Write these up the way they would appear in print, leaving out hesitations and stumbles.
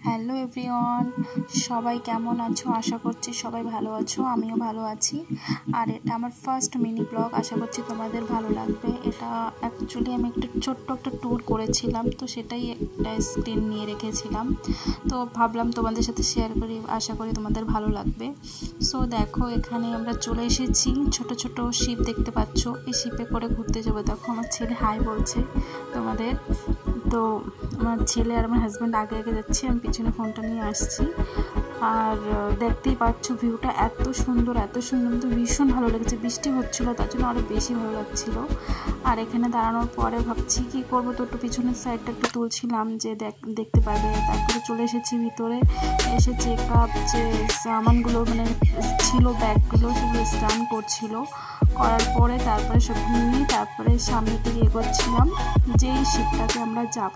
Hello everyone, সবাই কেমন আছো? আশা করছি সবাই ভালো আছো, আমিও ভালো আছি। আর এটা আমার ফার্স্ট মিনি ব্লগ, আশা করছি তোমাদের ভালো লাগবে। এটা অ্যাকচুয়ালি আমি একটা ছোট্ট একটা ট্যুর করেছিলাম, তো সেটাই একটা স্ক্রিন নিয়ে রেখেছিলাম, তো ভাবলাম তোমাদের সাথে শেয়ার করি, আশা করি তোমাদের ভালো লাগবে। সো দেখো, এখানে আমরা চলে এসেছি। ছোট ছোট শিপ দেখতে পাচ্ছ, এই শিপে করে ঘুরতে যাবো। দেখো আমার ছেলে হাই বলছে তোমাদের। তো আমার ছেলে আর আমার হাজব্যান্ড আগে আগে যাচ্ছে, আমি পিছনে ফোনটা নিয়ে আসছি। আর দেখতেই পাচ্ছ ভিউটা এত সুন্দর, এত সুন্দর, তো ভীষণ ভালো লেগেছে। বৃষ্টি হচ্ছিলো, তার জন্য আরও বেশি ভালো লাগছিলো। আর এখানে দাঁড়ানোর পরে ভাবছি কি করবো, তো একটু পিছনের সাইডটা একটু তুলছিলাম যে দেখতে পাবে। তারপরে চলে এসেছি ভিতরে, এসে চেকআপ যে সামানগুলো মানে ছিল, ব্যাগগুলো সেগুলো স্ক্যান করছিল। করার পরে তারপরে সব নিয়ে তারপরে সামনের দিকে এগোচ্ছিলাম, যেই শিপটাতে আমরা যাব,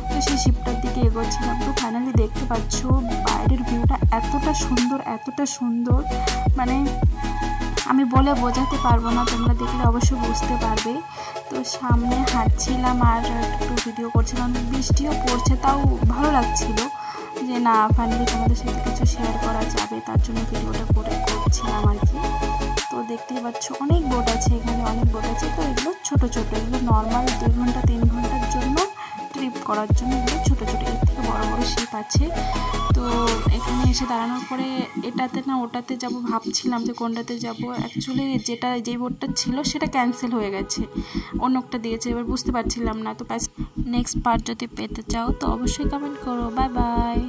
তো সেই শিপটার দিকে এগোচ্ছিলাম। তো ফাইনালি দেখতে পাচ্ছ বাইরের ভিউটা এতটা সুন্দর, এতটা সুন্দর, মানে আমি বলে বোঝাতে পারবো না, তোমরা দেখলে অবশ্যই বুঝতে পারবে। তো সামনে হাঁটছিলাম আর একটু ভিডিও করছিলাম, বৃষ্টিও পড়ছে, তাও ভালো লাগছিল যে না ফাইনালি তোমাদের সাথে কিছু শেয়ার করা যাবে, তার জন্য ভিডিওটা করছিলাম আর কি। তো দেখতেই পাচ্ছ অনেক বোট আছে এখানে, অনেক বোট আছে। তো এগুলো ছোটো ছোটো, এগুলো নর্মাল 2 ঘন্টা 3 ঘন্টার জন্য ট্রিপ করার জন্য, এগুলো ছোটো ছোটো। এর থেকে বড়ো বড়ো শিপ আছে। তো এখানে এসে দাঁড়ানোর পরে এটাতে না ওটাতে যাব ভাবছিলাম যে কোনটাতে যাব। অ্যাকচুয়ালি যেই বোটটা ছিল সেটা ক্যান্সেল হয়ে গেছে, অন্য একটা দিয়েছে, এবার বুঝতে পারছিলাম না। তো নেক্সট পার্ট যদি পেতে চাও তো অবশ্যই কমেন্ট করো। Bye bye.